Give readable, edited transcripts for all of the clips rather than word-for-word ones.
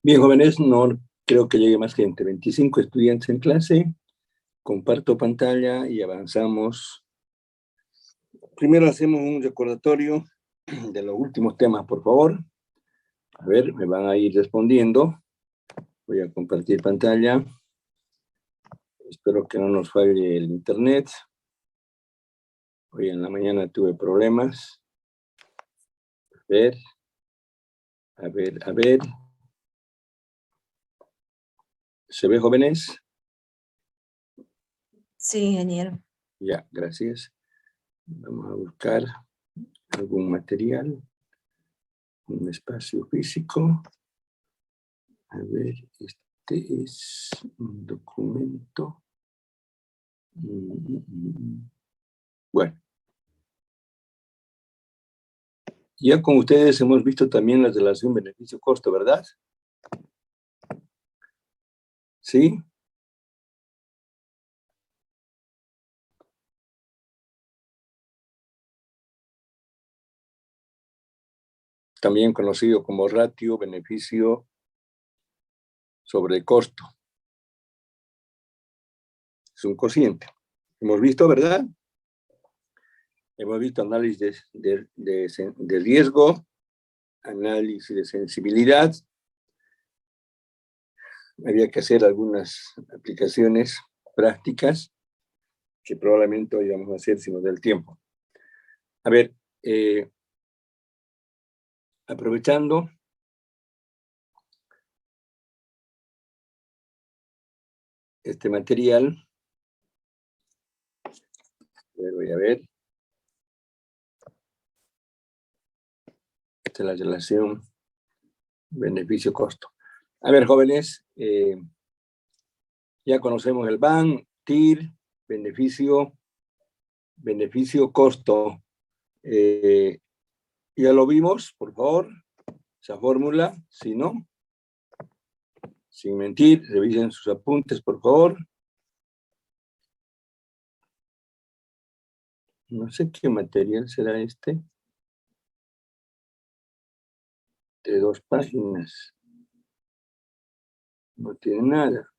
Bien, jóvenes, no creo que llegue más gente. 25 estudiantes en clase. Comparto pantalla y avanzamos. Primero hacemos un recordatorio de los últimos temas, por favor. A ver, me van a ir respondiendo. Voy a compartir pantalla. Espero que no nos falle el internet. Hoy en la mañana tuve problemas. A ver. ¿Se ve, jóvenes? Sí, ingeniero. Ya, gracias. Vamos a buscar algún material, un espacio físico. A ver, este es un documento. Bueno. Ya con ustedes hemos visto también la relación beneficio-costo, ¿verdad? ¿Sí? También conocido como ratio beneficio sobre costo. Es un cociente. Hemos visto, ¿verdad? Hemos visto análisis de riesgo, análisis de sensibilidad. Había que hacer algunas aplicaciones prácticas que probablemente hoy vamos a hacer si nos da el tiempo. A ver, aprovechando este material, voy a ver. Esta es la relación beneficio-costo. A ver, jóvenes, ya conocemos el BAN, TIR, beneficio-costo. Ya lo vimos, por favor, esa fórmula. Si no, sin mentir, revisen sus apuntes, por favor. No sé qué material será este. De 2 páginas. No tiene nada.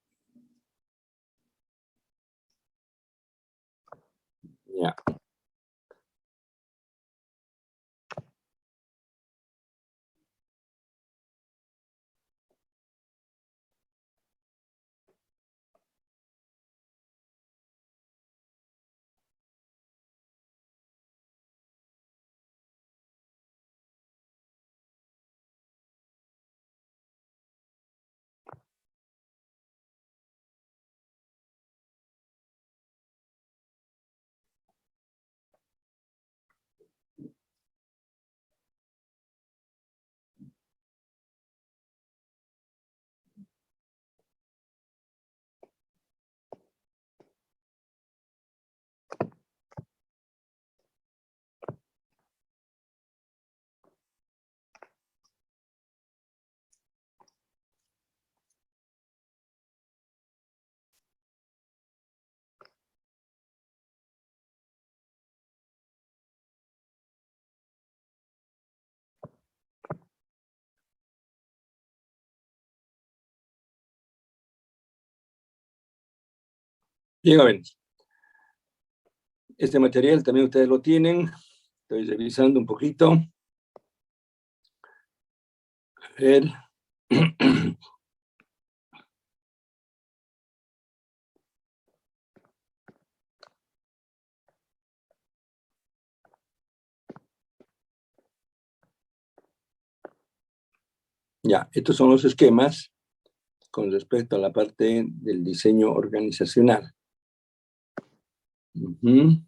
Ya. Bien, jóvenes. Este material también ustedes lo tienen. Estoy revisando un poquito. A ver. Ya, estos son los esquemas con respecto a la parte del diseño organizacional. Bien,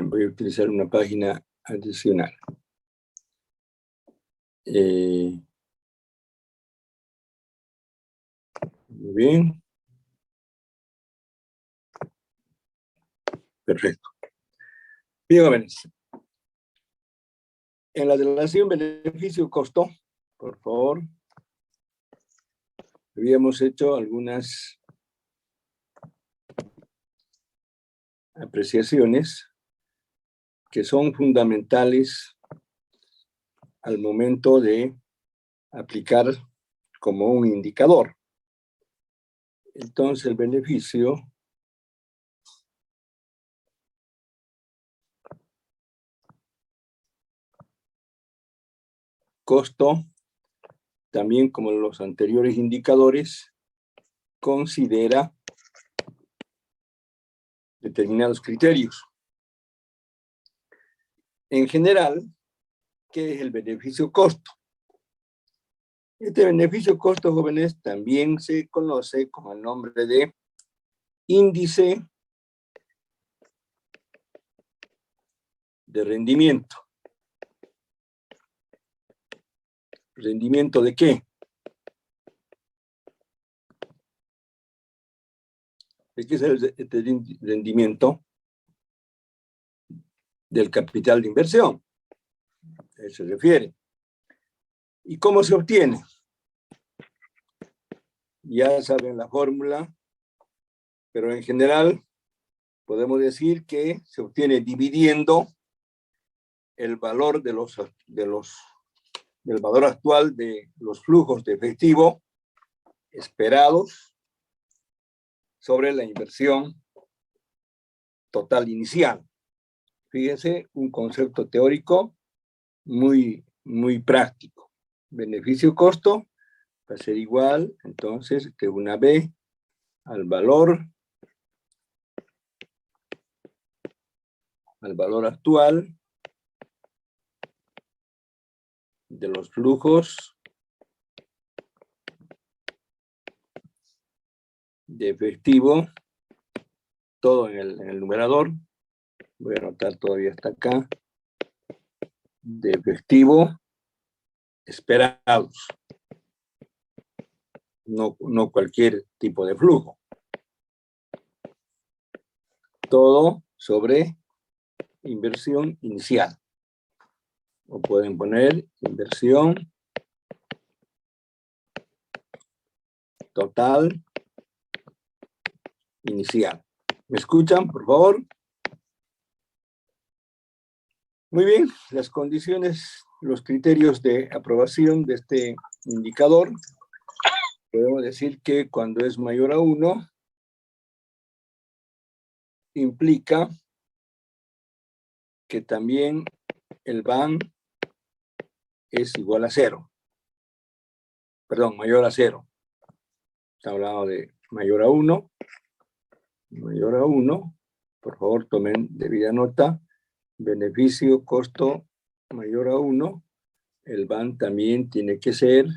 voy a utilizar una página adicional. Muy bien. Perfecto. Bien, jóvenes. En la relación beneficio-costo, por favor, habíamos hecho algunas apreciaciones que son fundamentales al momento de aplicar como un indicador. Entonces, el beneficio costo, también como los anteriores indicadores, considera determinados criterios. En general, ¿qué es el beneficio costo? Este beneficio costo, jóvenes, también se conoce con el nombre de índice de rendimiento. ¿Rendimiento de qué? ¿De qué es el rendimiento? Del capital de inversión. A eso se refiere. ¿Y cómo se obtiene? Ya saben la fórmula, pero en general podemos decir que se obtiene dividiendo el valor del valor actual de los flujos de efectivo esperados sobre la inversión total inicial. Fíjense, un concepto teórico muy práctico. Beneficio-costo va a ser igual, entonces, que una B al valor actual de los flujos de efectivo, todo en el numerador. Voy a anotar todavía hasta acá. De efectivo esperados. No cualquier tipo de flujo. Todo sobre inversión inicial. O pueden poner inversión total inicial. ¿Me escuchan, por favor? Muy bien, las condiciones, los criterios de aprobación de este indicador, podemos decir que cuando es mayor a 1, implica que también el BAN es igual a 0. Perdón, mayor a 0. Está hablando de mayor a 1. Mayor a 1. Por favor, tomen debida nota. Beneficio, costo mayor a 1. El BAN también tiene que ser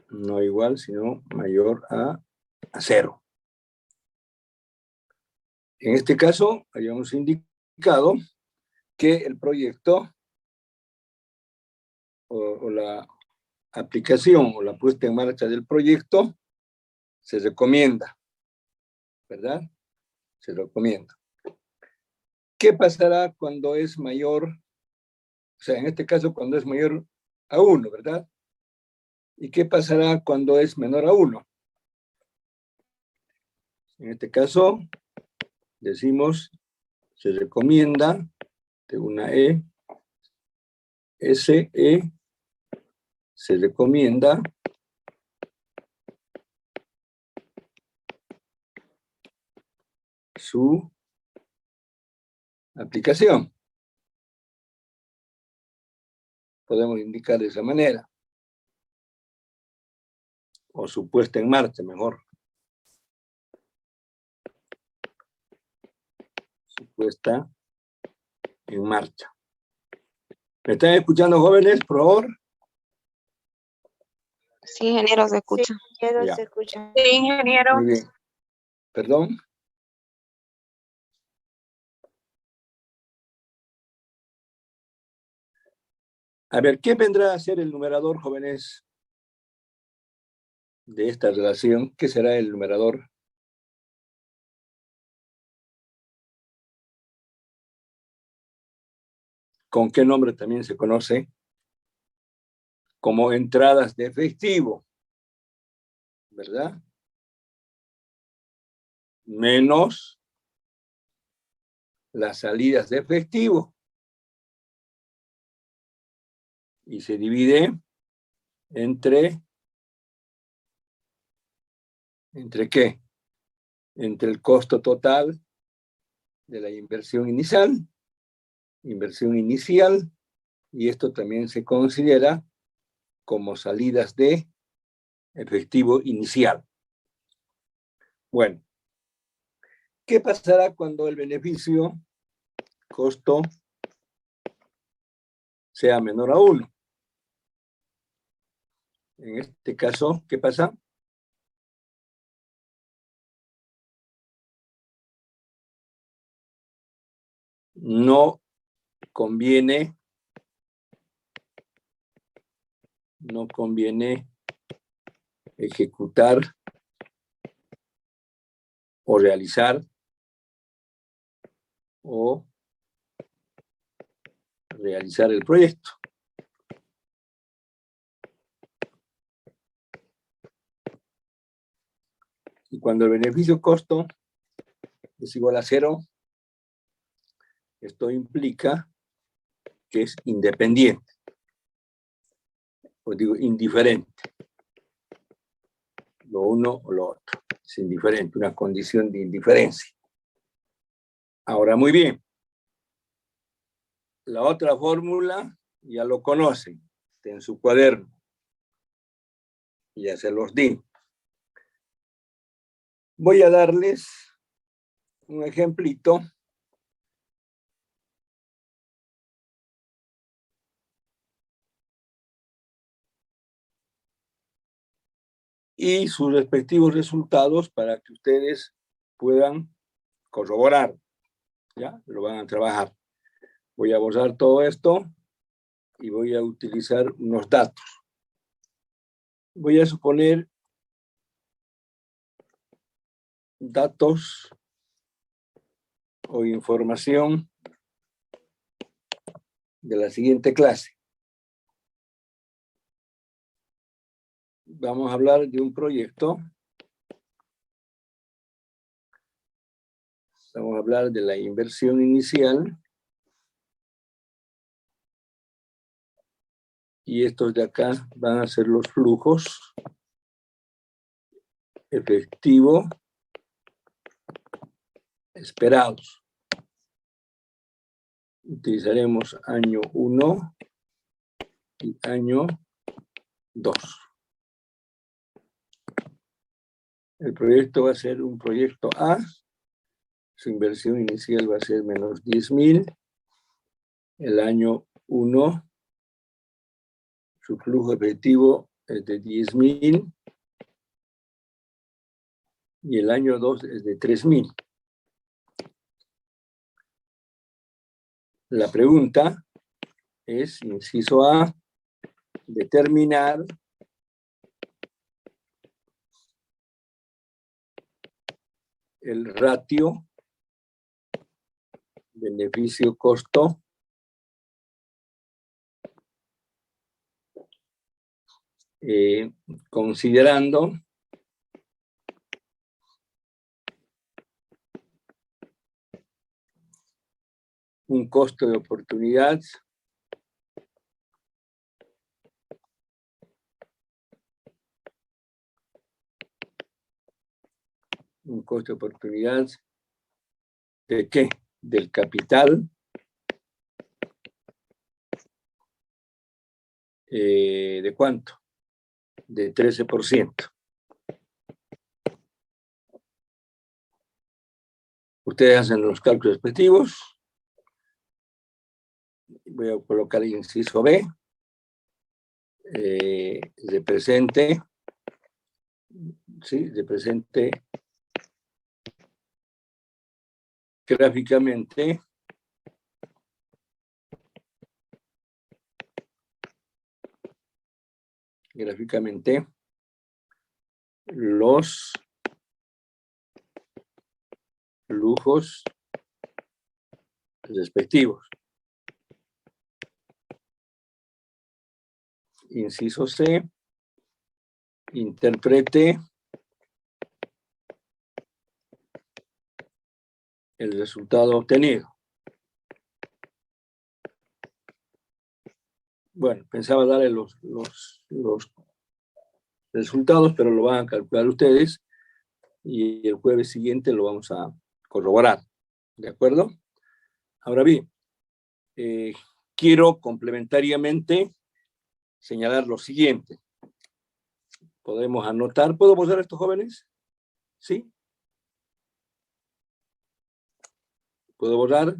no igual, sino mayor a 0. En este caso, habíamos indicado que el proyecto o la aplicación o la puesta en marcha del proyecto se recomienda, ¿verdad? Se recomienda. ¿Qué pasará cuando es mayor? O sea, en este caso, cuando es mayor a 1, ¿verdad? ¿Y qué pasará cuando es menor a 1? En este caso, decimos, se recomienda de una E, SE, se recomienda su aplicación. Podemos indicar de esa manera. O su puesta en marcha, mejor. Su puesta en marcha. ¿Me están escuchando, jóvenes, por favor? Sí, ingeniero, se escucha. Sí, ingeniero, Ya. se escucha. Sí, ingeniero. Muy bien. ¿Perdón? A ver, ¿qué vendrá a ser el numerador, jóvenes, de esta relación? ¿Qué será el numerador? ¿Con qué nombre también se conoce? Como entradas de efectivo, ¿verdad? menos las salidas de efectivo. Y se divide ¿entre qué? Entre el costo total de la inversión inicial, y esto también se considera como salidas de efectivo inicial. Bueno, ¿qué pasará cuando el beneficio costo sea menor a 1? En este caso, ¿qué pasa? No conviene ejecutar o realizar el proyecto. Y cuando el beneficio costo es igual a 0, esto implica que es independiente, o digo indiferente. Lo uno o lo otro. Es indiferente, una condición de indiferencia. Ahora, muy bien. La otra fórmula ya lo conocen, está en su cuaderno. Ya se los di. Voy a darles un ejemplito. Y sus respectivos resultados para que ustedes puedan corroborar. ¿Ya? Lo van a trabajar. Voy a borrar todo esto y voy a utilizar unos datos. Voy a suponer datos o información de la siguiente clase. Vamos a hablar de un proyecto. Vamos a hablar de la inversión inicial. Y estos de acá van a ser los flujos efectivo esperados. Utilizaremos año 1 y año 2. El proyecto va a ser un proyecto A. Su inversión inicial va a ser menos 10,000. El año 1, su flujo efectivo es de 10,000. Y el año 2 es de 3,000. La pregunta es, inciso A, determinar el ratio beneficio-costo considerando un costo de oportunidad ¿de qué? Del capital ¿de cuánto? De 13%. Ustedes hacen los cálculos respectivos. Voy a colocar el inciso B. Represente gráficamente los flujos respectivos. Inciso C, interprete el resultado obtenido. Bueno, pensaba darle los resultados, pero lo van a calcular ustedes y el jueves siguiente lo vamos a corroborar. ¿De acuerdo? Ahora bien, quiero complementariamente señalar lo siguiente. Podemos anotar. ¿Puedo posar a estos jóvenes? ¿Sí? ¿Puedo borrar?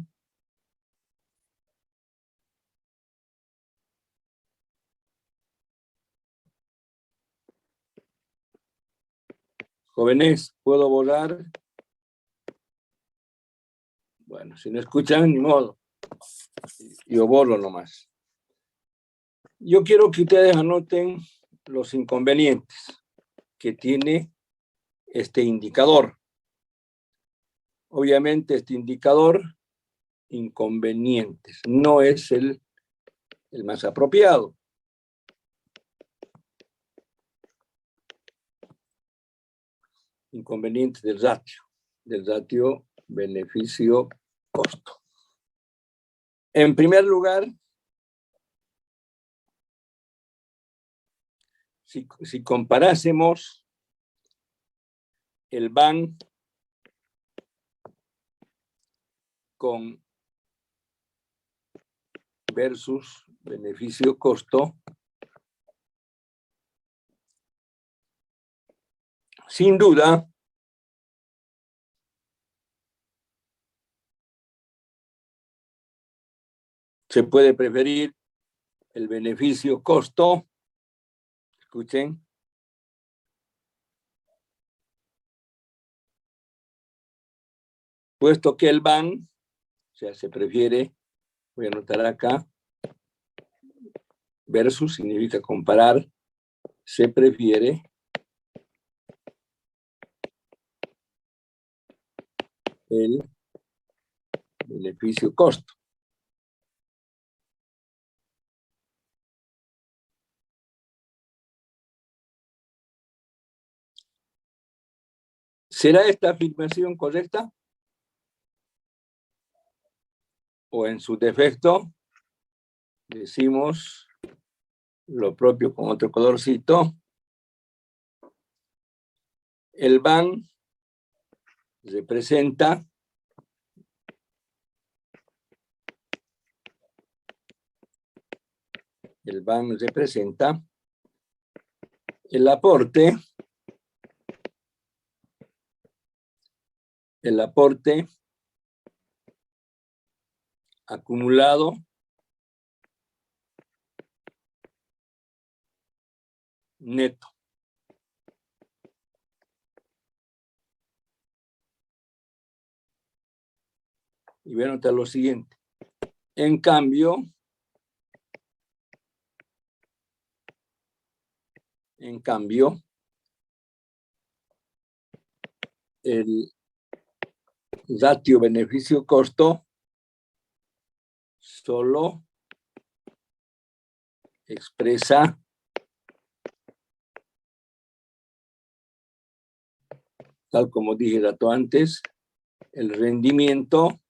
Jóvenes, ¿puedo borrar? Bueno, si no escuchan, ni modo. Yo borro nomás. Yo quiero que ustedes anoten los inconvenientes que tiene este indicador. Obviamente este indicador, inconvenientes, no es el más apropiado. Inconvenientes del ratio beneficio-costo. En primer lugar, si comparásemos el BAN con versus beneficio-costo, sin duda, se puede preferir el beneficio-costo, escuchen, puesto que el BAN, o sea, se prefiere, voy a anotar acá, versus significa comparar, se prefiere el beneficio-costo. ¿Será esta afirmación correcta? O en su defecto, decimos lo propio con otro colorcito. El BAN representa el aporte acumulado neto. Y voy a anotar lo siguiente. En cambio, el ratio beneficio-costo solo expresa tal como dije rato antes, el rendimiento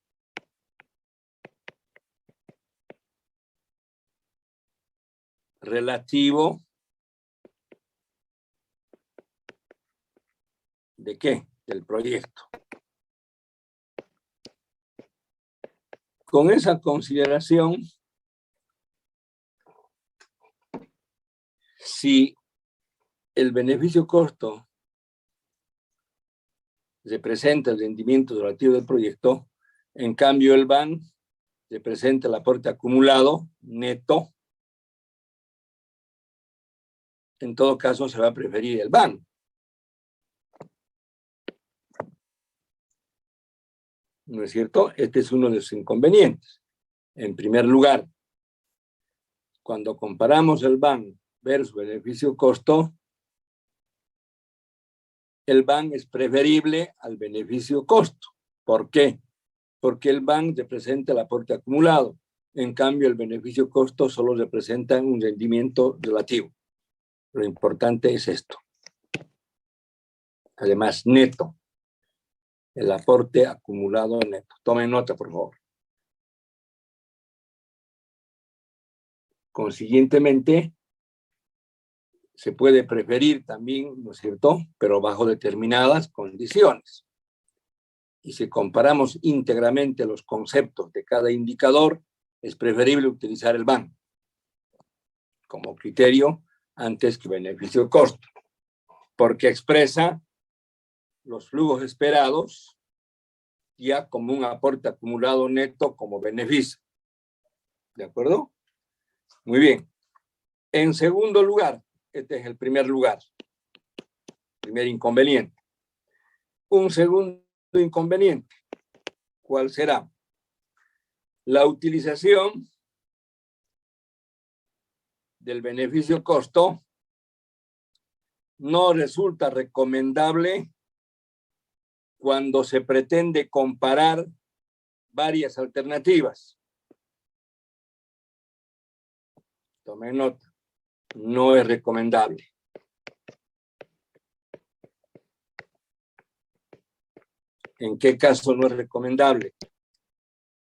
relativo ¿de qué? Del proyecto. Con esa consideración, si el beneficio-costo representa el rendimiento relativo del proyecto, en cambio el BAN representa el aporte acumulado neto, en todo caso se va a preferir el BAN. ¿No es cierto? Este es uno de los inconvenientes. En primer lugar, cuando comparamos el BAN versus beneficio-costo, el BAN es preferible al beneficio-costo. ¿Por qué? Porque el BAN representa el aporte acumulado. En cambio, el beneficio-costo solo representa un rendimiento relativo. Lo importante es esto. Además, neto. el aporte acumulado neto. Tomen nota, por favor. Consiguientemente, se puede preferir también, ¿no es cierto?, pero bajo determinadas condiciones. Y si comparamos íntegramente los conceptos de cada indicador, es preferible utilizar el BAN como criterio antes que beneficio-costo, porque expresa los flujos esperados ya como un aporte acumulado neto como beneficio. ¿De acuerdo? Muy bien. En segundo lugar, este es el primer lugar, primer inconveniente. Un segundo inconveniente, ¿cuál será? La utilización del beneficio-costo no resulta recomendable cuando se pretende comparar varias alternativas. Tomen nota, no es recomendable. ¿En qué caso no es recomendable?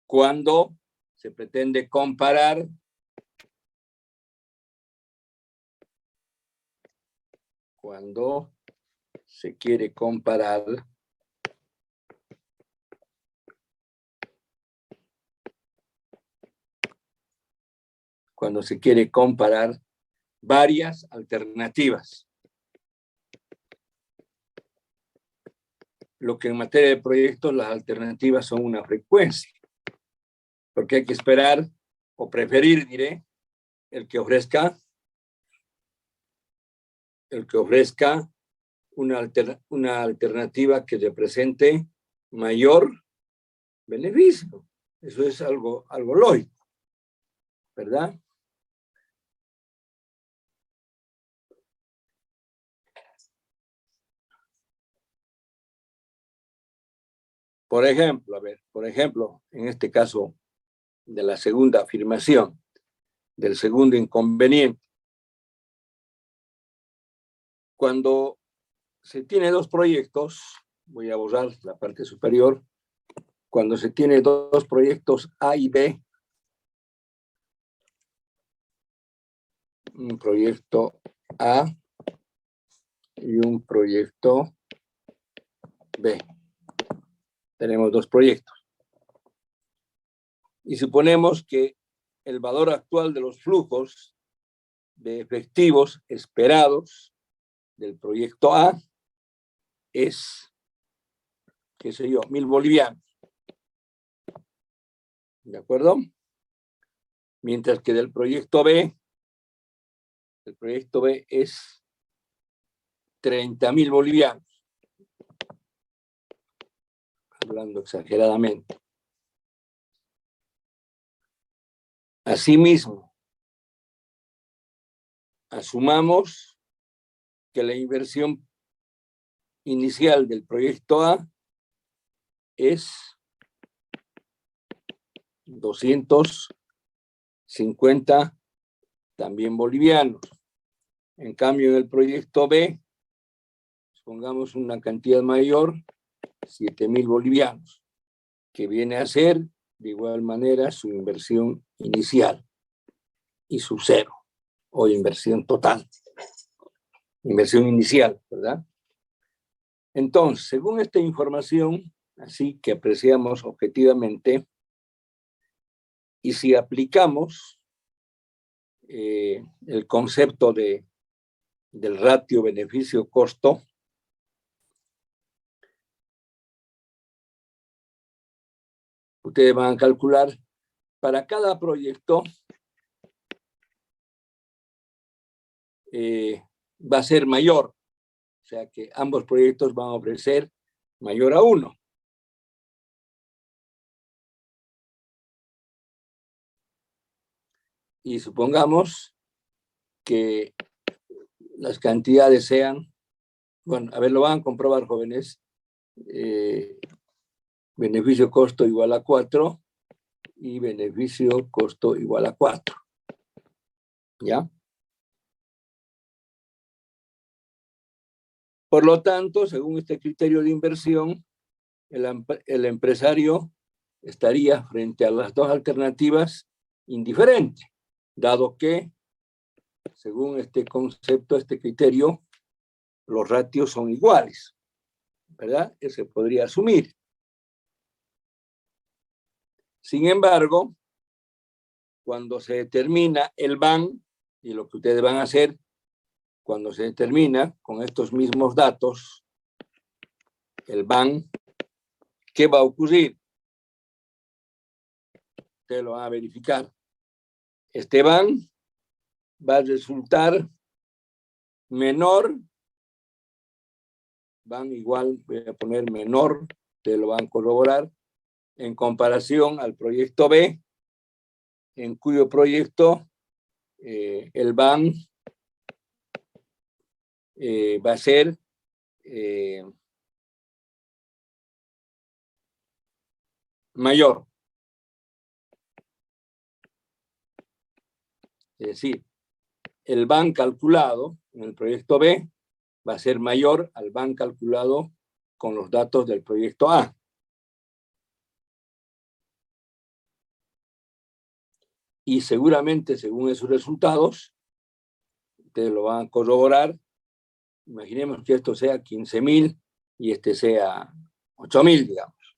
Cuando se pretende comparar cuando se quiere comparar varias alternativas. Lo que en materia de proyectos las alternativas son una frecuencia, porque hay que esperar o preferir, diré, el que ofrezca una alternativa que represente mayor beneficio. Eso es algo lógico, ¿verdad? Por ejemplo, en este caso de la segunda afirmación, del segundo inconveniente, cuando se tiene dos proyectos, voy a borrar la parte superior, cuando se tiene dos proyectos A y B, un proyecto A y un proyecto B. Tenemos dos proyectos. Y suponemos que el valor actual de los flujos de efectivos esperados del proyecto A es, qué sé yo, 1.000 bolivianos. ¿De acuerdo? Mientras que del proyecto B, el proyecto B es 30.000 bolivianos. Hablando exageradamente. Asimismo, asumamos que la inversión inicial del proyecto A es 250 también bolivianos. En cambio, en el proyecto B, pongamos una cantidad mayor, 7.000 bolivianos, que viene a ser de igual manera su inversión inicial y su cero, o inversión total. Inversión inicial, ¿verdad? Entonces, según esta información, así que apreciamos objetivamente, y si aplicamos el concepto del ratio beneficio-costo, ustedes van a calcular para cada proyecto va a ser mayor, o sea que ambos proyectos van a ofrecer mayor a 1. Y supongamos que las cantidades sean, bueno, a ver, lo van a comprobar, jóvenes, beneficio-costo igual a 4 y beneficio-costo igual a 4. ¿Ya? Por lo tanto, según este criterio de inversión, el empresario estaría frente a las dos alternativas indiferente, dado que, según este concepto, este criterio, los ratios son iguales, ¿verdad? Ese podría asumir. Sin embargo, cuando se determina el BAN, y lo que ustedes van a hacer, cuando se determina con estos mismos datos, el BAN, ¿qué va a ocurrir? Ustedes lo van a verificar. Este BAN va a resultar menor, van igual, voy a poner menor, ustedes lo van a corroborar, en comparación al proyecto B, en cuyo proyecto el BAN va a ser mayor. Es decir, el BAN calculado en el proyecto B va a ser mayor al BAN calculado con los datos del proyecto A. Y seguramente, según esos resultados, ustedes lo van a corroborar. Imaginemos que esto sea 15.000 y este sea 8.000, digamos,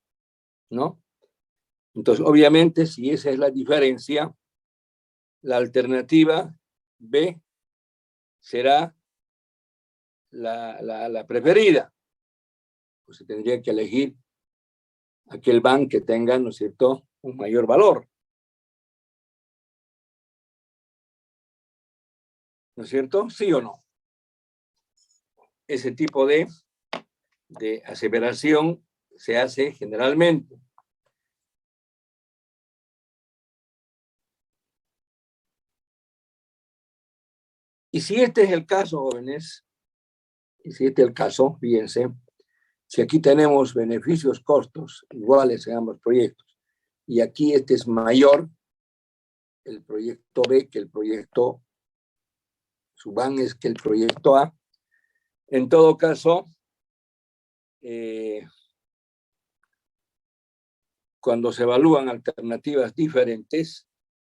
¿no? Entonces, obviamente, si esa es la diferencia, la alternativa B será la preferida. Pues se tendría que elegir aquel BAN que tenga, ¿no es cierto?, un mayor valor. ¿No es cierto? ¿Sí o no? Ese tipo de aseveración se hace generalmente. Y si este es el caso, jóvenes, y si este es el caso, fíjense, si aquí tenemos beneficios, costos iguales en ambos proyectos, y aquí este es mayor, el proyecto B, que el proyecto, su BAN es que el proyecto A, en todo caso, cuando se evalúan alternativas diferentes,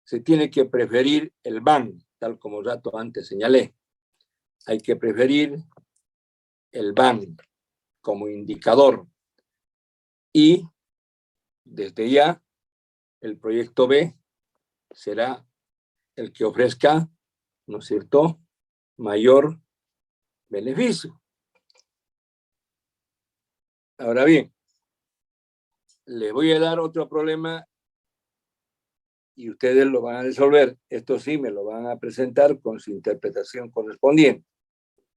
se tiene que preferir el BAN, tal como dato antes señalé. Hay que preferir el BAN como indicador. Y desde ya, el proyecto B será el que ofrezca, ¿no es cierto?, mayor beneficio. Ahora bien, les voy a dar otro problema y ustedes lo van a resolver. Esto sí, me lo van a presentar con su interpretación correspondiente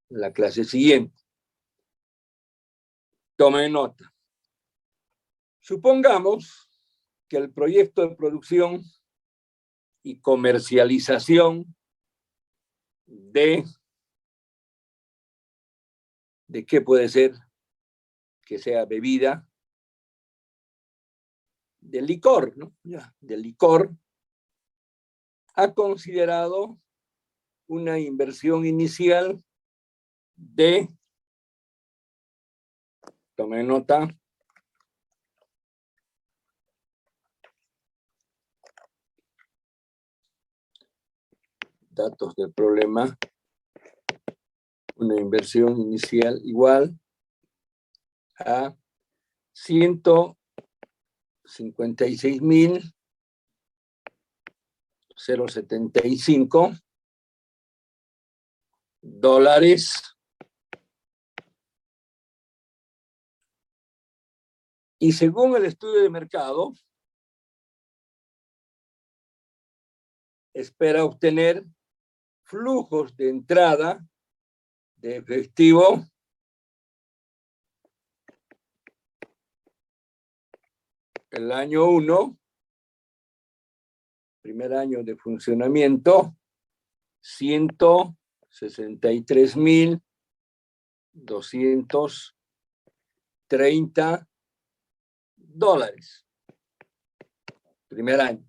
en la clase siguiente. Tomen nota. Supongamos que el proyecto de producción y comercialización de qué puede ser, que sea bebida, de licor, ¿no? Ya, de licor, ha considerado una inversión inicial de, tomen nota, datos del problema, una inversión inicial igual a 156.075 dólares y según el estudio de mercado espera obtener flujos de entrada de efectivo el año 1, primer año de funcionamiento, 163.230 dólares. Primer año.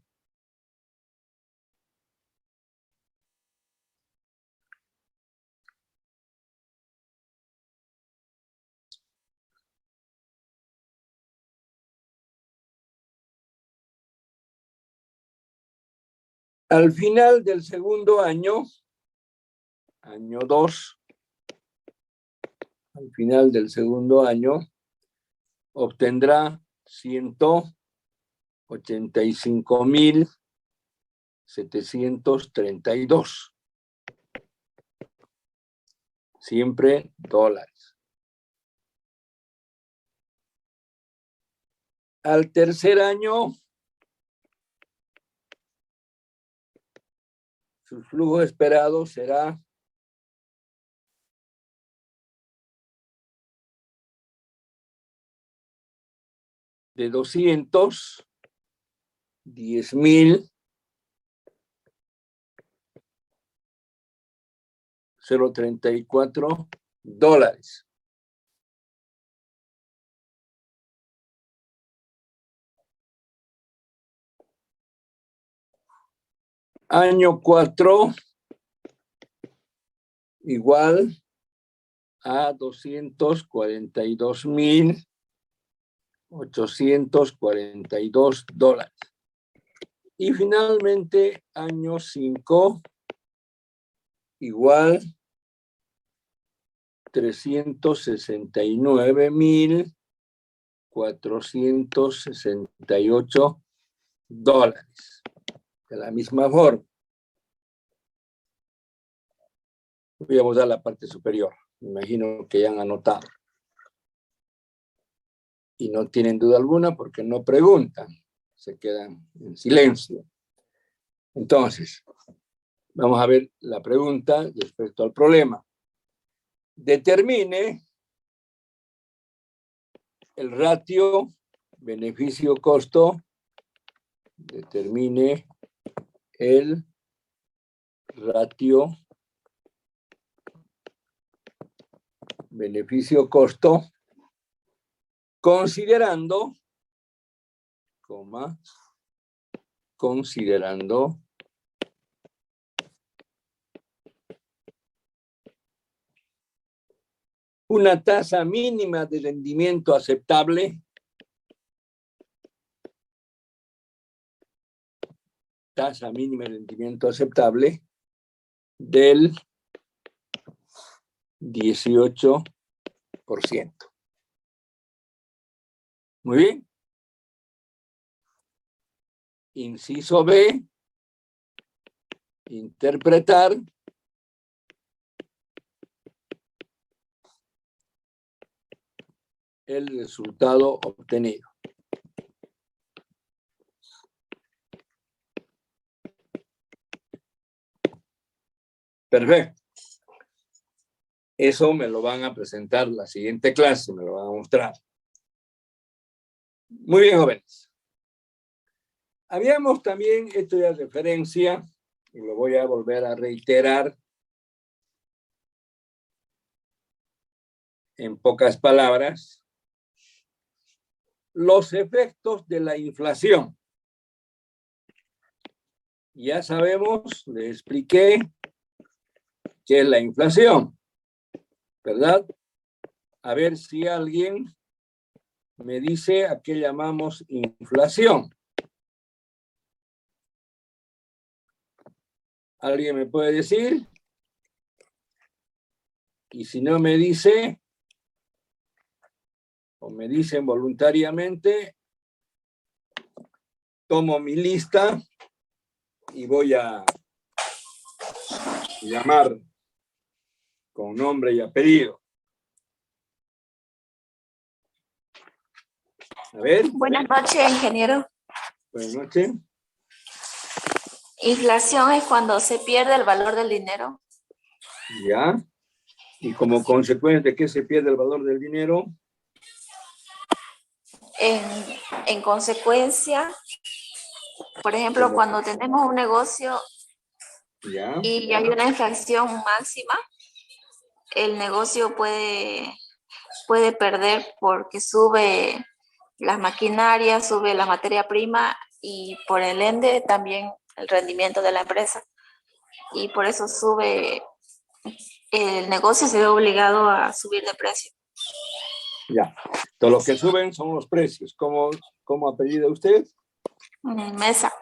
Al final del segundo año, año 2, al final del segundo año, obtendrá 185,732. Siempre dólares. Al tercer año, su flujo esperado será de 210,034 dólares. Año 4 igual a 242,842 dólares. Y finalmente, año 5 igual 369,468 dólares. De la misma forma, voy a usar la parte superior. Me imagino que ya han anotado. Y no tienen duda alguna porque no preguntan. Se quedan en silencio. Entonces, vamos a ver la pregunta respecto al problema. Determine el ratio beneficio-costo. Determine el ratio beneficio-costo considerando, considerando una tasa mínima de rendimiento aceptable, tasa mínima de rendimiento aceptable del 18%. Muy bien. Inciso B, interpretar el resultado obtenido. Perfecto. Eso me lo van a presentar la siguiente clase, me lo van a mostrar. Muy bien, jóvenes. Habíamos también hecho ya referencia, y lo voy a volver a reiterar en pocas palabras, los efectos de la inflación. Ya sabemos, les expliqué qué es la inflación, ¿verdad? A ver si alguien me dice a qué llamamos inflación. ¿Alguien me puede decir? Y si no me dice, o me dicen voluntariamente, tomo mi lista y voy a llamar con nombre y apellido. A ver. Buenas noches, ingeniero. Buenas noches. Inflación es cuando se pierde el valor del dinero. Ya. Y como consecuencia de que se pierde el valor del dinero. En consecuencia, por ejemplo, cuando tenemos un negocio y hay una inflación máxima, el negocio puede perder porque sube las maquinarias, sube la materia prima y por el ende también el rendimiento de la empresa. Y por eso sube, el negocio se ve obligado a subir de precio. Ya. Todo lo que suben son los precios. ¿Cómo apellida usted? Mesa.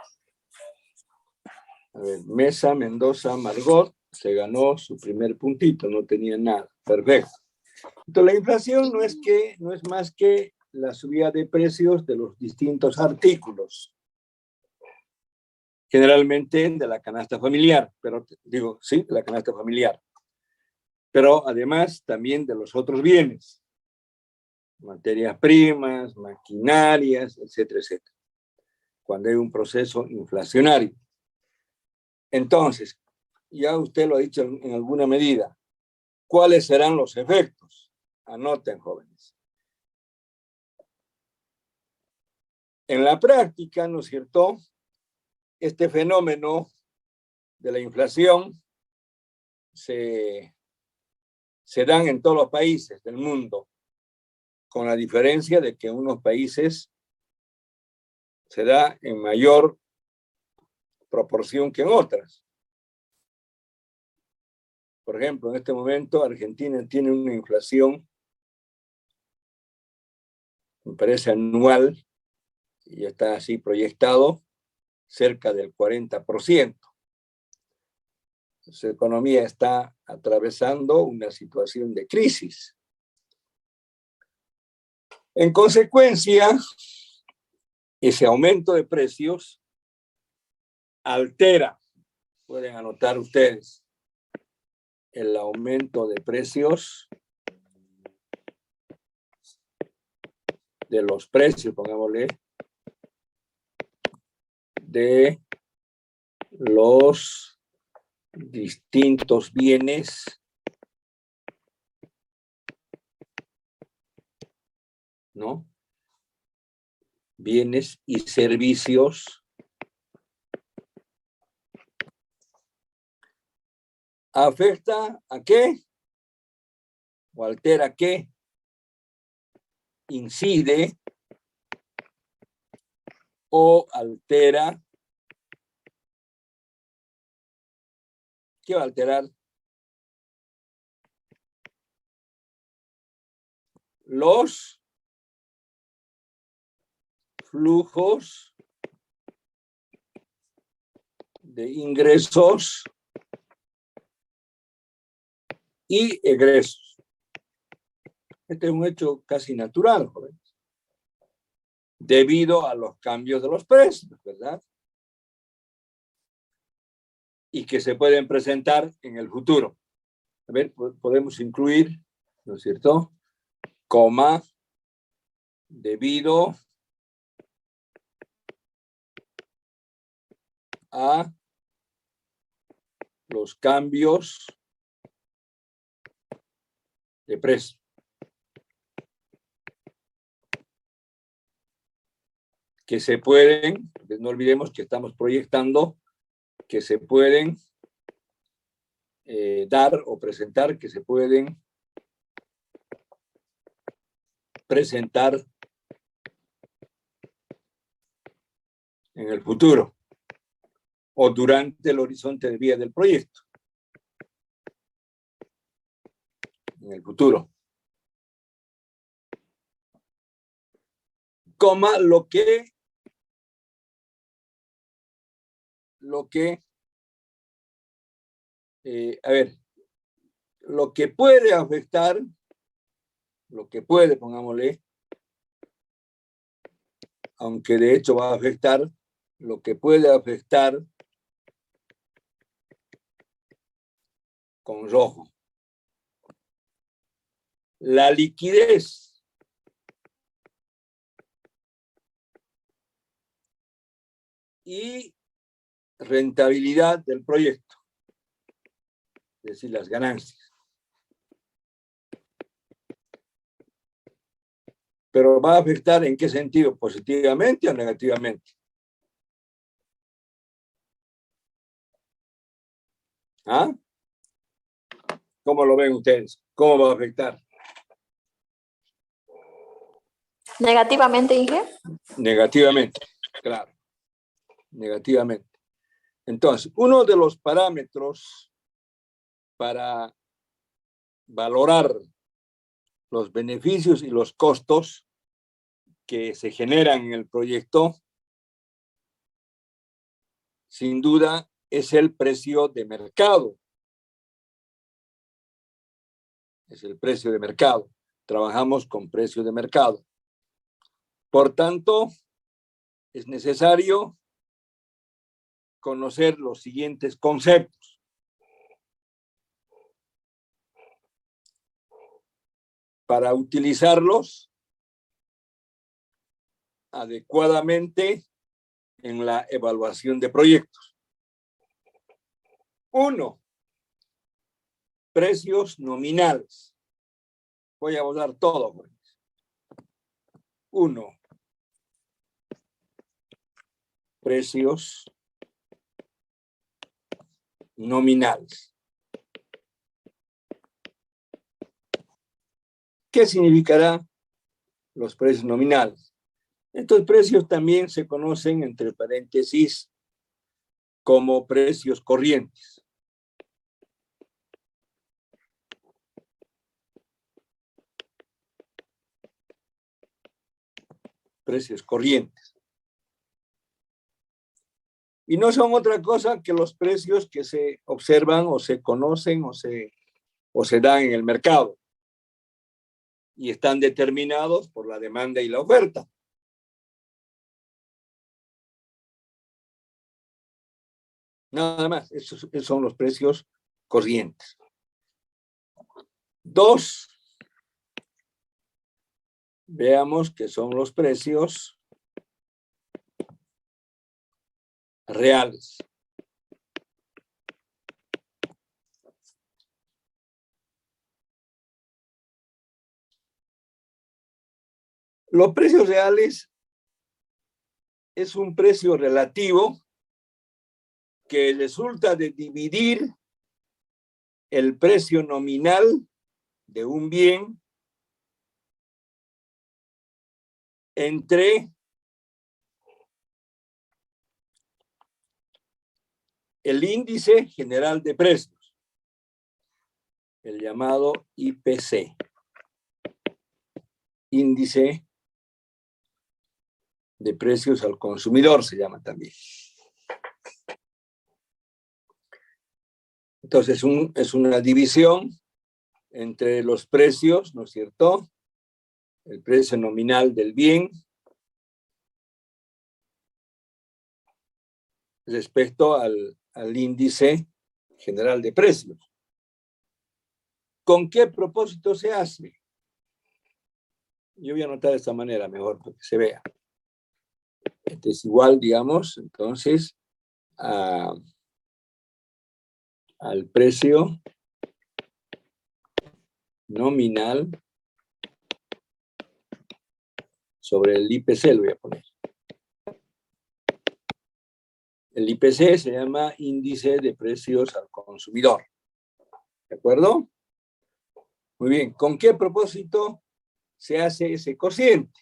A ver, Mesa, Mendoza, Margot se ganó su primer puntito, no tenía nada. Perfecto. Entonces, la inflación no es más que la subida de precios de los distintos artículos, generalmente de la canasta familiar, pero digo, sí, de la canasta familiar, pero además también de los otros bienes, materias primas, maquinarias, etcétera, etcétera, cuando hay un proceso inflacionario. Entonces, ya usted lo ha dicho en alguna medida, ¿cuáles serán los efectos? Anoten, jóvenes. En la práctica, ¿no es cierto?, este fenómeno de la inflación se dan en todos los países del mundo, con la diferencia de que en unos países se da en mayor proporción que en otras. Por ejemplo, en este momento Argentina tiene una inflación, me parece anual, y está así proyectado, cerca del 40%. Su economía está atravesando una situación de crisis. En consecuencia, ese aumento de precios altera, pueden anotar ustedes, el aumento de precios de los precios, pongámosle, de los distintos bienes ¿no? Bienes y servicios afecta a qué o altera qué, incide o altera. ¿Qué va a alterar? Los flujos de ingresos y egresos. Este es un hecho casi natural, jóvenes, debido a los cambios de los precios, ¿verdad? Y que se pueden presentar en el futuro. A ver, podemos incluir, ¿no es cierto?, coma, debido a los cambios de precio. Que se pueden, no olvidemos que estamos proyectando que se pueden dar o presentar, que se pueden presentar en el futuro o durante el horizonte de vida del proyecto. En el futuro. Coma, lo que puede afectar, pongámosle, aunque de hecho va a afectar, lo que puede afectar con rojo. La liquidez y rentabilidad del proyecto, es decir, las ganancias. Pero va a afectar ¿en qué sentido? ¿Positivamente o negativamente? ¿Ah? ¿Cómo lo ven ustedes? ¿Cómo va a afectar? Negativamente, Inge. Negativamente, claro. Negativamente. Entonces, uno de los parámetros para valorar los beneficios y los costos que se generan en el proyecto, sin duda, es el precio de mercado. Es el precio de mercado. Trabajamos con precio de mercado. Por tanto, es necesario conocer los siguientes conceptos. Para utilizarlos adecuadamente en la evaluación de proyectos. 1. Precios nominales. Voy a abordar todo. 1. Precios nominales. ¿Qué significará los precios nominales? Estos precios también se conocen, entre paréntesis, como precios corrientes. Precios corrientes. Y no son otra cosa que los precios que se observan o se conocen o se dan en el mercado. Y están determinados por la demanda y la oferta. Nada más, esos son los precios corrientes. 2. Veamos qué son los precios reales. Los precios reales es un precio relativo que resulta de dividir el precio nominal de un bien entre el índice general de precios, el llamado IPC, índice de precios al consumidor se llama también. Entonces es una división entre los precios, ¿no es cierto? El precio nominal del bien respecto al índice general de precios. ¿Con qué propósito se hace? Yo voy a anotar de esta manera mejor para que se vea. Este es igual, digamos, entonces, al precio nominal sobre el IPC, lo voy a poner. El IPC se llama índice de precios al consumidor. ¿De acuerdo? Muy bien. ¿Con qué propósito se hace ese cociente?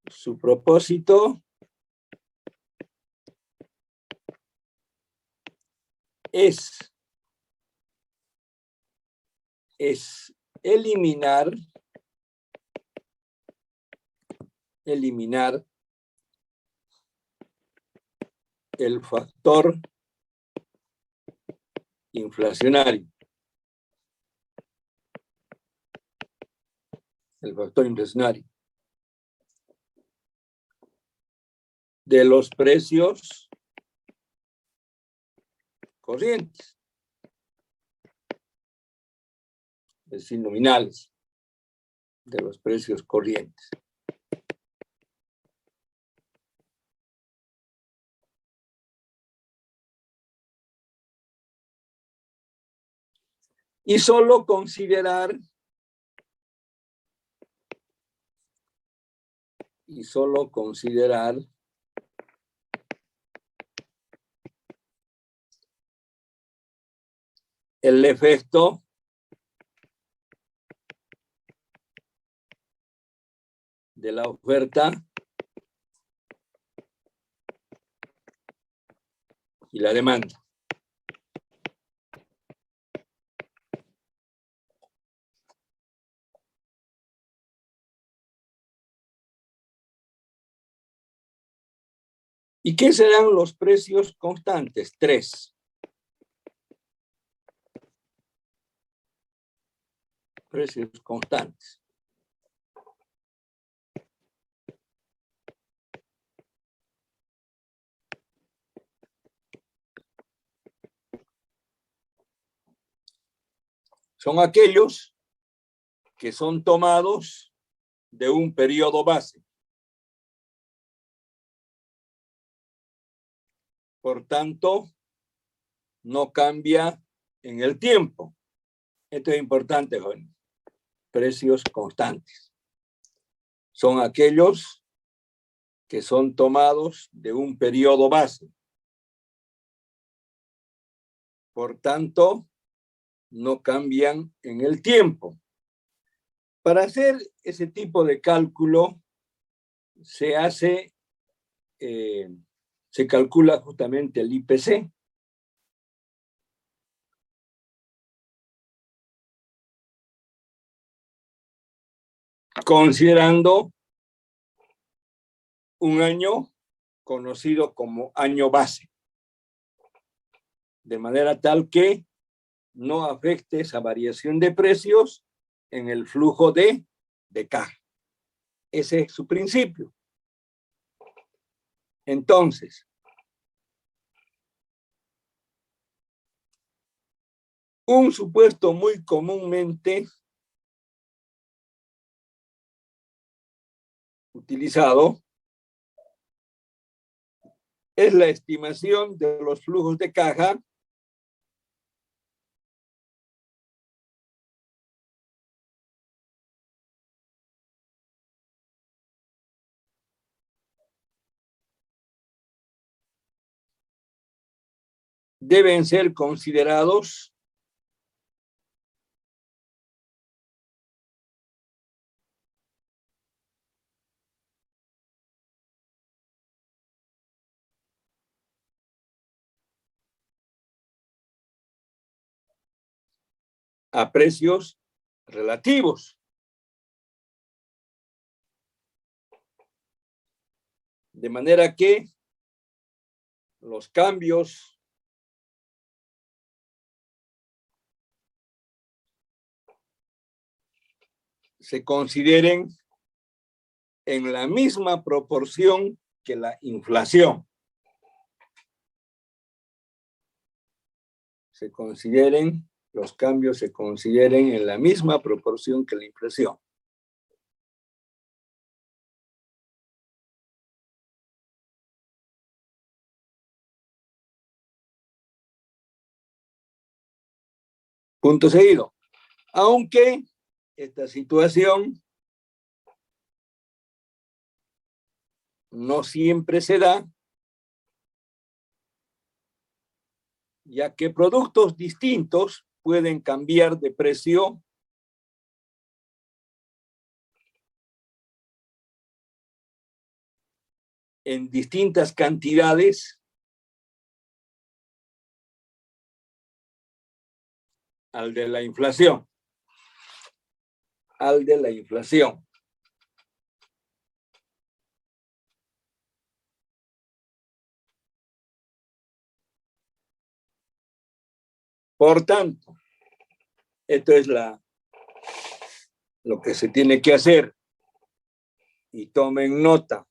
Su propósito es eliminar el factor inflacionario. El factor inflacionario de los precios corrientes, es decir, nominales, de los precios corrientes. Y solo considerar el efecto de la oferta y la demanda. ¿Y qué serán los precios constantes? 3. Precios constantes. Son aquellos que son tomados de un periodo base. Por tanto, no cambia en el tiempo. Esto es importante, jóvenes. Precios constantes. Son aquellos que son tomados de un periodo base. Por tanto, no cambian en el tiempo. Para hacer ese tipo de cálculo, se calcula justamente el IPC. Considerando un año conocido como año base, de manera tal que no afecte esa variación de precios en el flujo de caja. Ese es su principio. Entonces, un supuesto muy comúnmente utilizado es la estimación de los flujos de caja deben ser considerados a precios relativos. De manera que los cambios se consideren en la misma proporción que la inflación. Los cambios se consideren en la misma proporción que la inflación. Punto seguido. Aunque esta situación no siempre se da, ya que productos distintos pueden cambiar de precio en distintas cantidades al de la inflación. Por tanto, esto es lo que se tiene que hacer. Y tomen nota.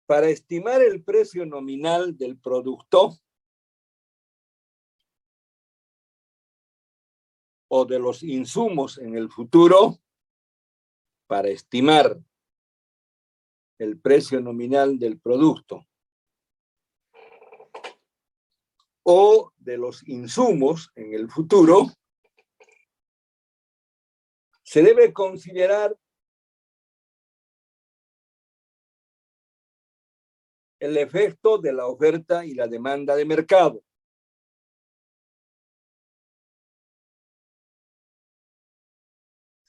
Para estimar el precio nominal del producto o de los insumos en el futuro, para estimar el precio nominal del producto o de los insumos en el futuro, se debe considerar el efecto de la oferta y la demanda de mercado.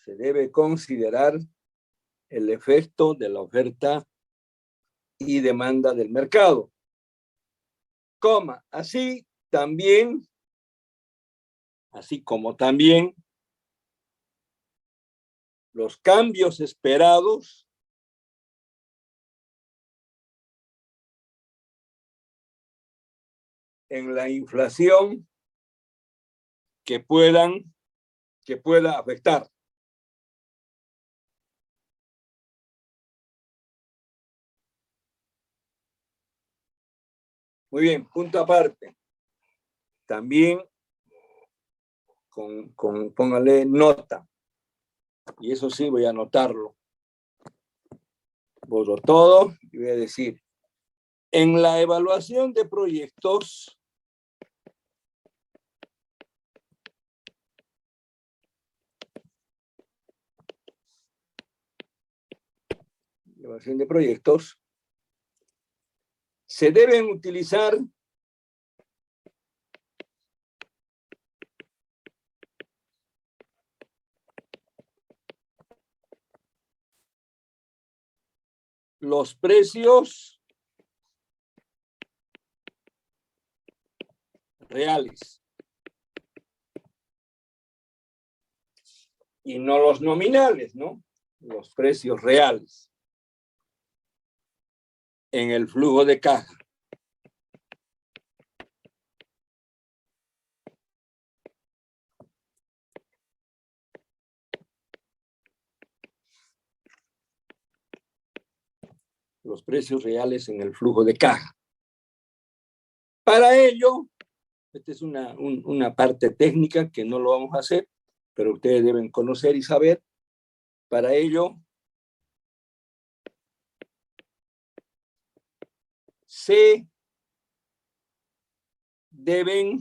Se debe considerar el efecto de la oferta y demanda del mercado. Así como también los cambios esperados en la inflación que pueda afectar. Muy bien, punto aparte. También póngale nota. Y eso sí, voy a anotarlo. Borro todo y voy a decir, en la evaluación de proyectos, se deben utilizar los precios reales y no los nominales, ¿no? Los precios reales en el flujo de caja. Los precios reales en el flujo de caja. Para ello, esta es una parte técnica que no lo vamos a hacer, pero ustedes deben conocer y saber. Para ello, se deben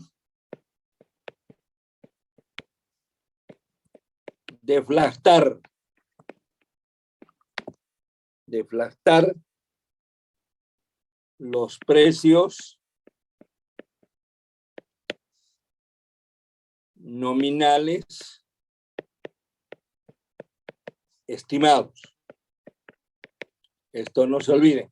deflactar los precios nominales estimados. Esto no se olvide.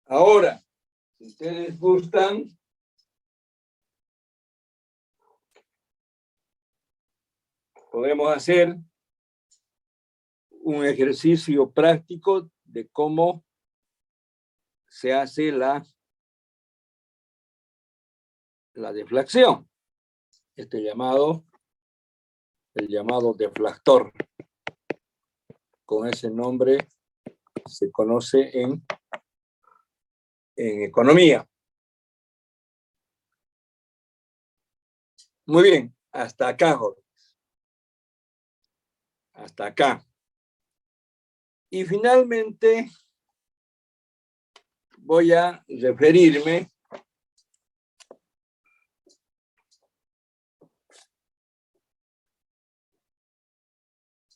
Ahora, si ustedes gustan, podemos hacer un ejercicio práctico de cómo se hace la deflación. El llamado deflactor. Con ese nombre se conoce en economía. Muy bien, hasta acá, jóvenes. Hasta acá. Y finalmente voy a referirme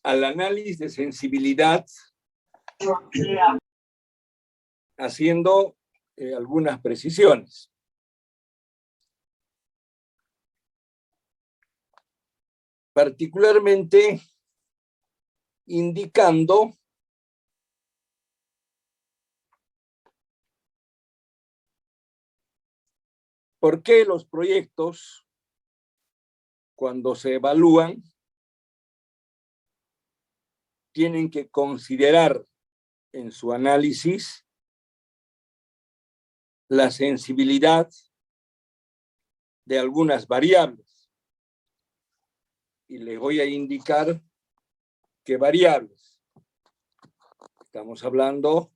al análisis de sensibilidad haciendo algunas precisiones. Particularmente indicando por qué los proyectos, cuando se evalúan, tienen que considerar en su análisis la sensibilidad de algunas variables. Y les voy a indicar qué variables. Estamos hablando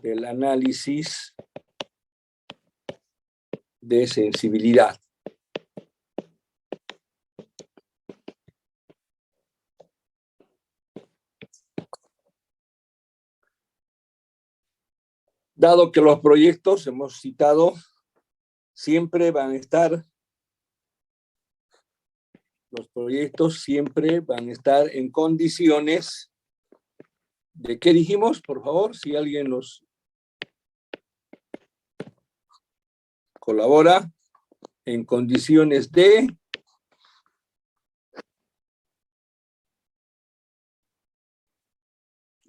del análisis de sensibilidad. Dado que los proyectos, hemos citado, siempre van a estar en condiciones de, ¿qué dijimos? Por favor, si alguien nos colabora, en condiciones de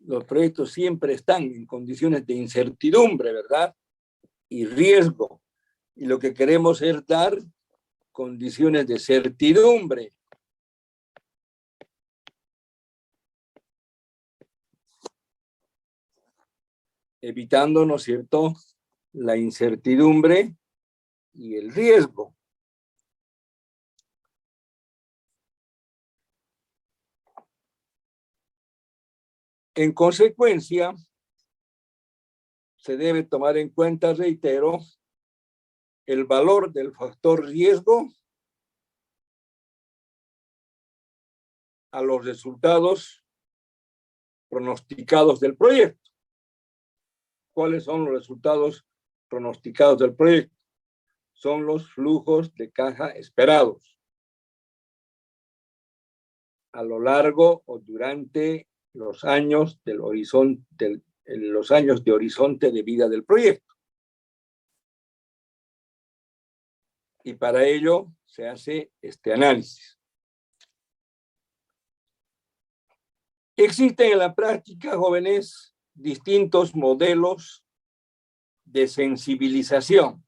los proyectos siempre están en condiciones de incertidumbre, ¿verdad? Y riesgo. Y lo que queremos es dar condiciones de certidumbre. evitando, ¿no es cierto?, la incertidumbre y el riesgo. En consecuencia, se debe tomar en cuenta, reitero, el valor del factor riesgo a los resultados pronosticados del proyecto. ¿Cuáles son los resultados pronosticados del proyecto? Son los flujos de caja esperados a lo largo o durante los años del horizonte, los años de horizonte de vida del proyecto. Y para ello se hace este análisis. Existen en la práctica, jóvenes, distintos modelos de sensibilización.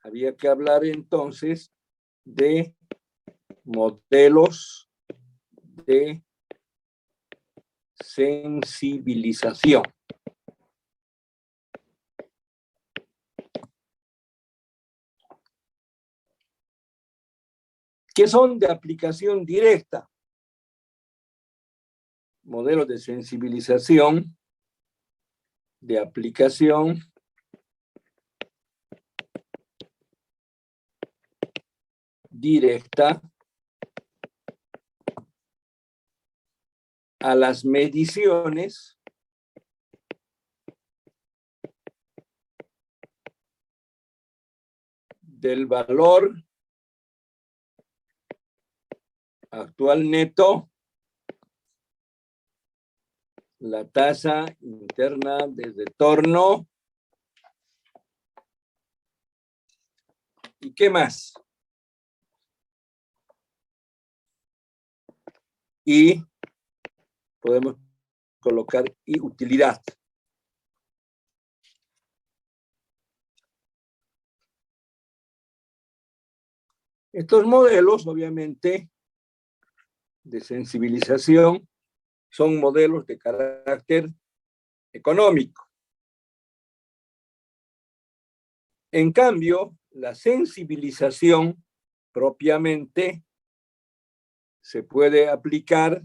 Había que hablar entonces de modelos de sensibilización. Que son de aplicación directa. Modelos de sensibilización, de aplicación directa a las mediciones del valor actual neto, la tasa interna de retorno, ¿y qué más? Y podemos colocar y utilidad. Estos modelos, obviamente, de sensibilización, son modelos de carácter económico. En cambio, la sensibilización propiamente se puede aplicar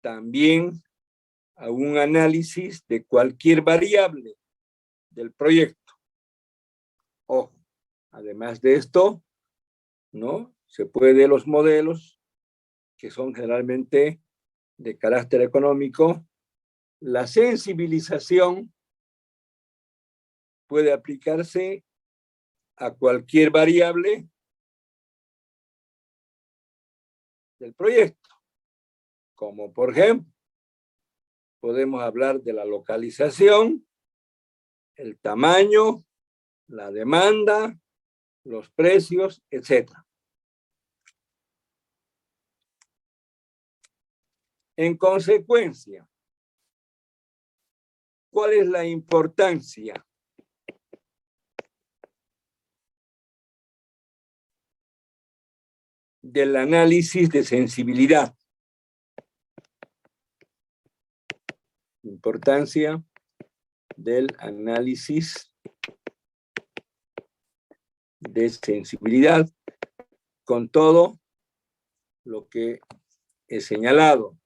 también a un análisis de cualquier variable del proyecto. Ojo, además de esto, ¿no? Se puede los modelos que son generalmente de carácter económico, la sensibilización puede aplicarse a cualquier variable del proyecto, como por ejemplo, podemos hablar de la localización, el tamaño, la demanda, los precios, etc. En consecuencia, ¿cuál es la importancia del análisis de sensibilidad? Importancia del análisis de sensibilidad con todo lo que he señalado.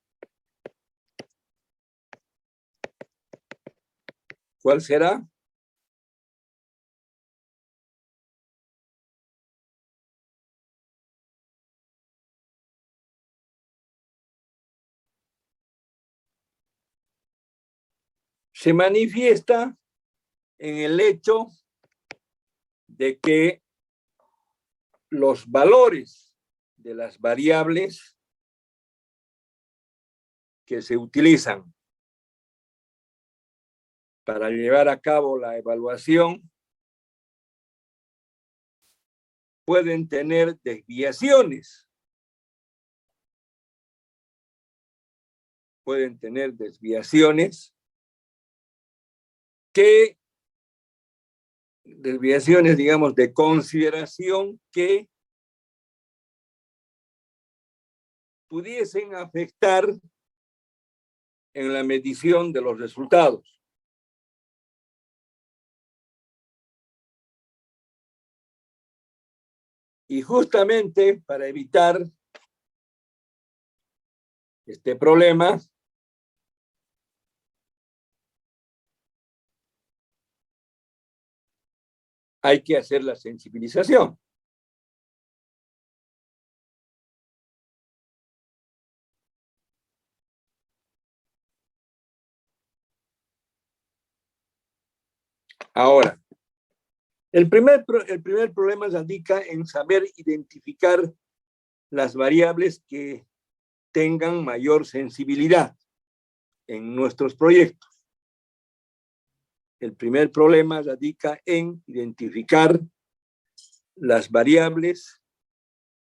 ¿Cuál será? Se manifiesta en el hecho de que los valores de las variables que se utilizan para llevar a cabo la evaluación pueden tener desviaciones. Pueden tener desviaciones digamos, de consideración que pudiesen afectar en la medición de los resultados. Y justamente para evitar este problema, hay que hacer la sensibilización. Ahora, el primer problema radica en saber identificar las variables que tengan mayor sensibilidad en nuestros proyectos. El primer problema radica en identificar las variables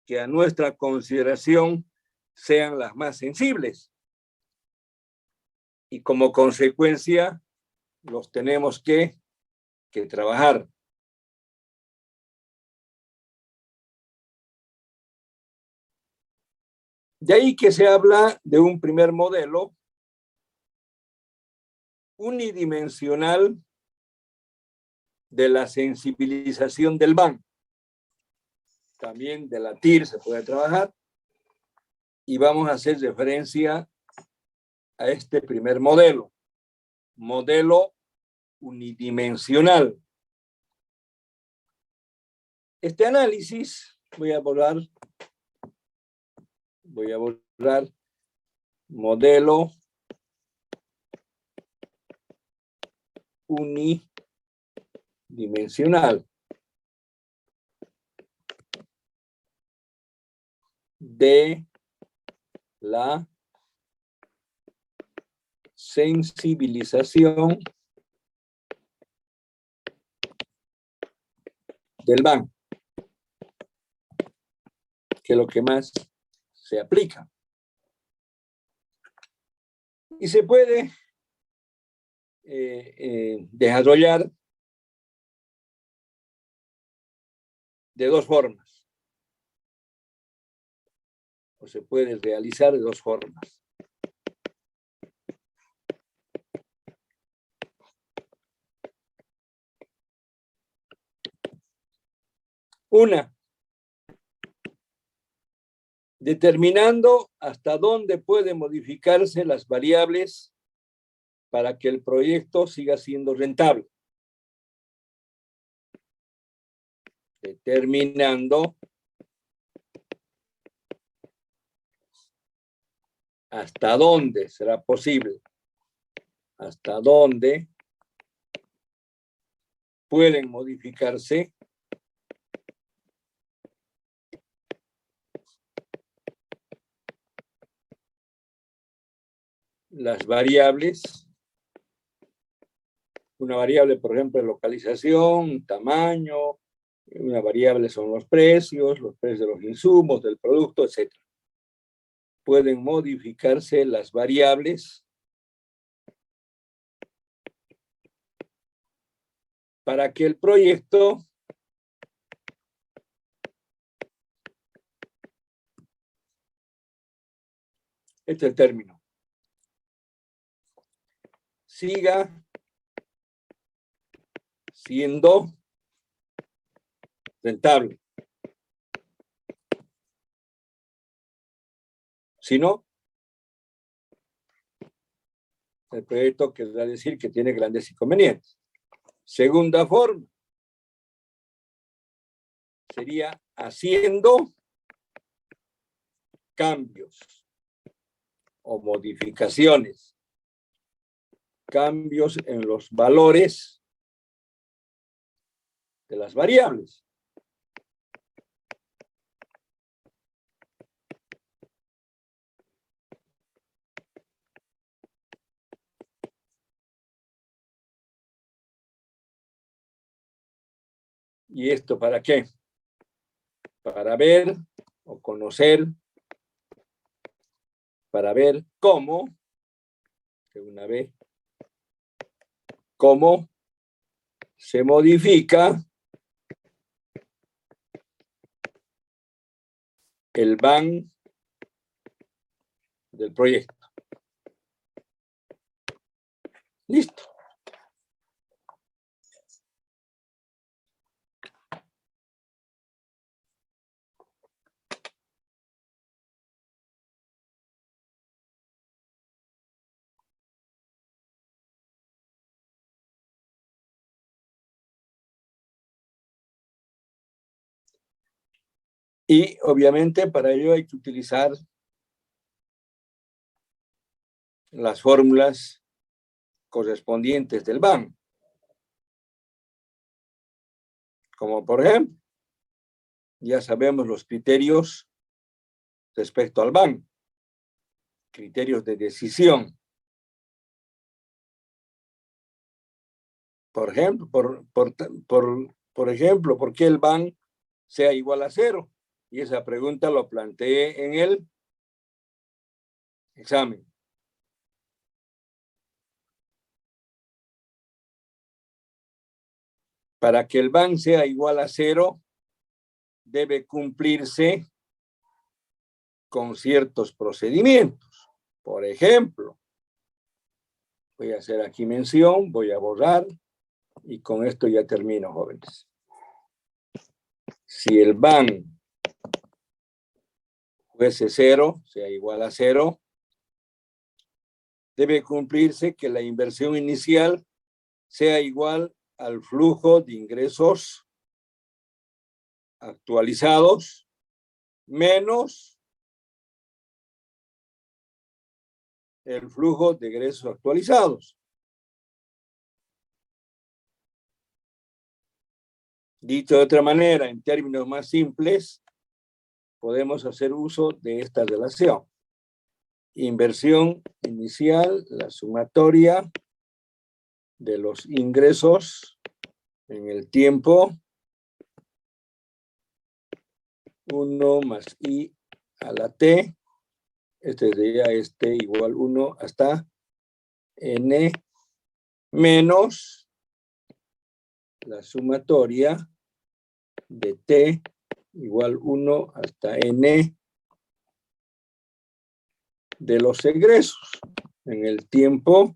que a nuestra consideración sean las más sensibles. Y como consecuencia, los tenemos que trabajar. De ahí que se habla de un primer modelo unidimensional de la sensibilización del BAN. También de la TIR se puede trabajar. Y vamos a hacer referencia a este primer modelo. Modelo unidimensional. Este análisis, voy a borrar modelo unidimensional de la sensibilización del BAN, que es lo que más se aplica. Y se puede desarrollar de dos formas, o se puede realizar de dos formas. Una, determinando hasta dónde pueden modificarse las variables para que el proyecto siga siendo rentable. Determinando hasta dónde será posible, hasta dónde pueden modificarse las variables. Una variable, por ejemplo, localización, tamaño. Una variable son los precios de los insumos, del producto, etc. Pueden modificarse las variables para que el proyecto este es el término, siga siendo rentable. Si no, el proyecto querrá decir que tiene grandes inconvenientes. Segunda forma sería haciendo cambios o modificaciones, cambios en los valores de las variables. ¿Y esto para qué? Para ver o conocer, para ver cómo, de una vez, cómo se modifica el BAN del proyecto. Listo. Y obviamente para ello hay que utilizar las fórmulas correspondientes del BAN. Como por ejemplo, ya sabemos los criterios respecto al BAN, criterios de decisión. Por ejemplo, ¿por qué el BAN sea igual a 0? Y esa pregunta lo planteé en el examen. Para que el BAN sea igual a 0, debe cumplirse con ciertos procedimientos. Por ejemplo, voy a hacer aquí mención, voy a borrar, y con esto ya termino, jóvenes. Si el BAN fuese 0, sea igual a 0, debe cumplirse que la inversión inicial sea igual al flujo de ingresos actualizados menos el flujo de egresos actualizados. Dicho de otra manera, en términos más simples, podemos hacer uso de esta relación. Inversión inicial, la sumatoria de los ingresos en el tiempo, 1 más I a la T, este sería igual 1 hasta N, menos la sumatoria de T igual 1 hasta N de los egresos en el tiempo,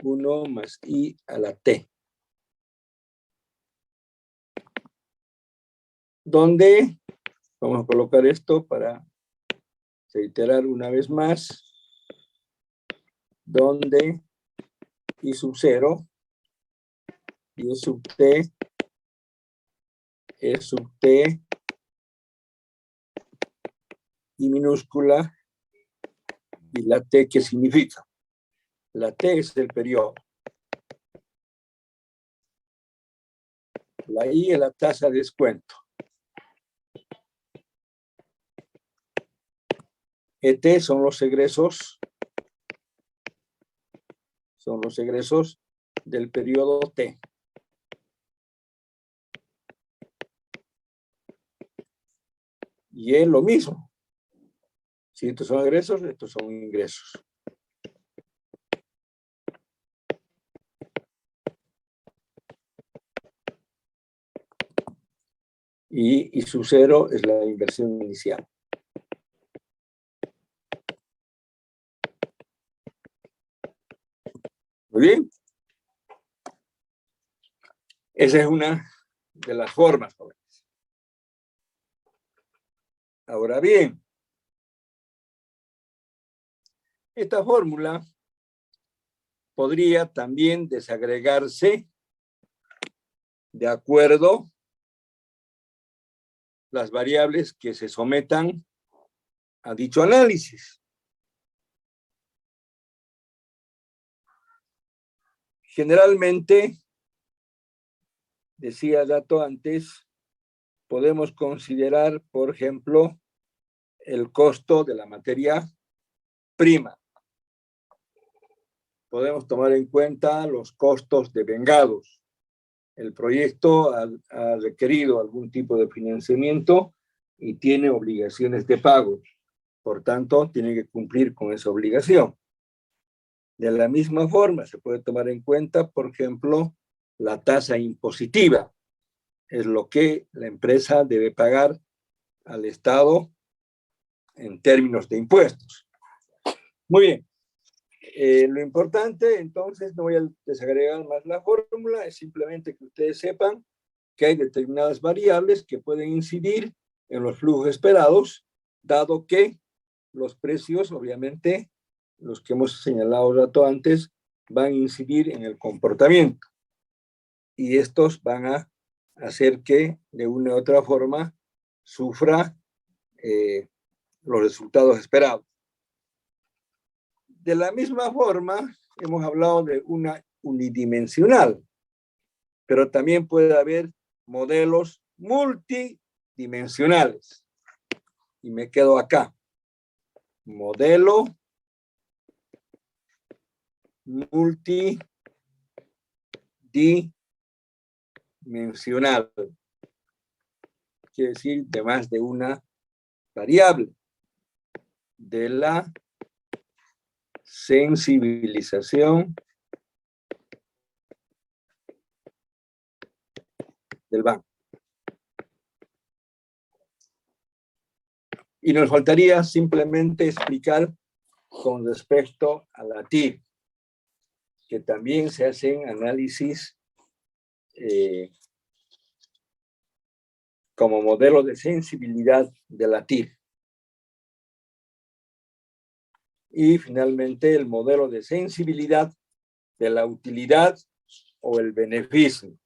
1 más I a la T. Donde vamos a colocar esto para reiterar una vez más, donde I sub 0 y E sub T, E sub T y minúscula, y la T, ¿qué significa? La T es el periodo. La I es la tasa de descuento. ET son los egresos del periodo T. Y es lo mismo. Si estos son egresos, estos son ingresos. Y su 0 es la inversión inicial. Muy bien. Esa es una de las formas. Ahora bien, esta fórmula podría también desagregarse de acuerdo las variables que se sometan a dicho análisis. Generalmente, decía Dato antes, podemos considerar, por ejemplo, el costo de la materia prima. Podemos tomar en cuenta los costos de vengados. El proyecto ha requerido algún tipo de financiamiento y tiene obligaciones de pago. Por tanto, tiene que cumplir con esa obligación. De la misma forma, se puede tomar en cuenta, por ejemplo, la tasa impositiva. Es lo que la empresa debe pagar al Estado en términos de impuestos. Muy bien. Lo importante, entonces, no voy a desagregar más la fórmula, es simplemente que ustedes sepan que hay determinadas variables que pueden incidir en los flujos esperados, dado que los precios, obviamente, los que hemos señalado rato antes, van a incidir en el comportamiento. Y estos van a hacer que, de una u otra forma, sufra los resultados esperados. De la misma forma, hemos hablado de una unidimensional, pero también puede haber modelos multidimensionales. Y me quedo acá. Modelo multidimensional. Quiere decir de más de una variable. De la sensibilización del banco. Y nos faltaría simplemente explicar con respecto a la TIR, que también se hacen análisis como modelo de sensibilidad de la TIR. Y finalmente el modelo de sensibilidad de la utilidad o el beneficio.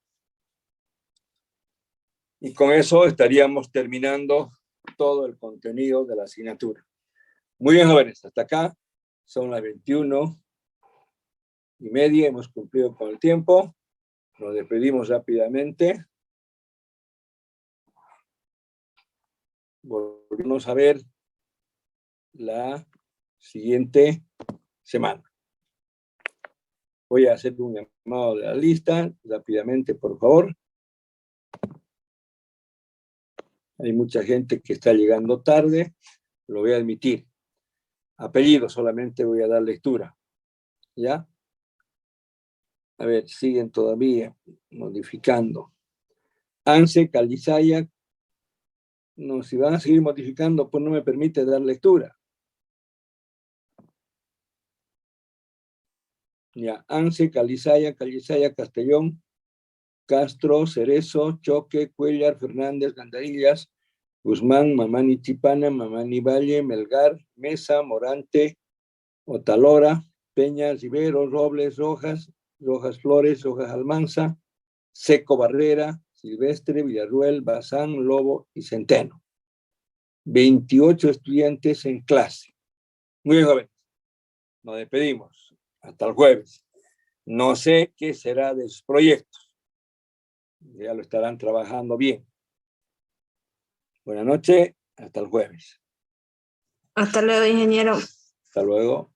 Y con eso estaríamos terminando todo el contenido de la asignatura. Muy bien, jóvenes, hasta acá son las 21:30, hemos cumplido con el tiempo. Nos despedimos rápidamente. Volvemos a ver la siguiente semana. Voy a hacer un llamado de la lista rápidamente, por favor. Hay mucha gente que está llegando tarde, lo voy a admitir. Apellido solamente voy a dar lectura. ¿Ya? A ver, siguen todavía modificando. Anse, Calizaya. No, si van a seguir modificando, pues no me permite dar lectura. Ya, Anse, Calizaya, Castellón, Castro, Cerezo, Choque, Cuellar, Fernández, Gandarillas, Guzmán, Mamani Chipana, Mamani Valle, Melgar, Mesa, Morante, Otalora, Peña, Rivero, Robles, Rojas Flores, Rojas Almanza, Seco Barrera, Silvestre, Villarruel, Bazán, Lobo y Centeno. 28 estudiantes en clase. Muy bien, jóvenes. Nos despedimos. Hasta el jueves. No sé qué será de sus proyectos. Ya lo estarán trabajando bien. Buenas noches. Hasta el jueves. Hasta luego, ingeniero. Hasta luego.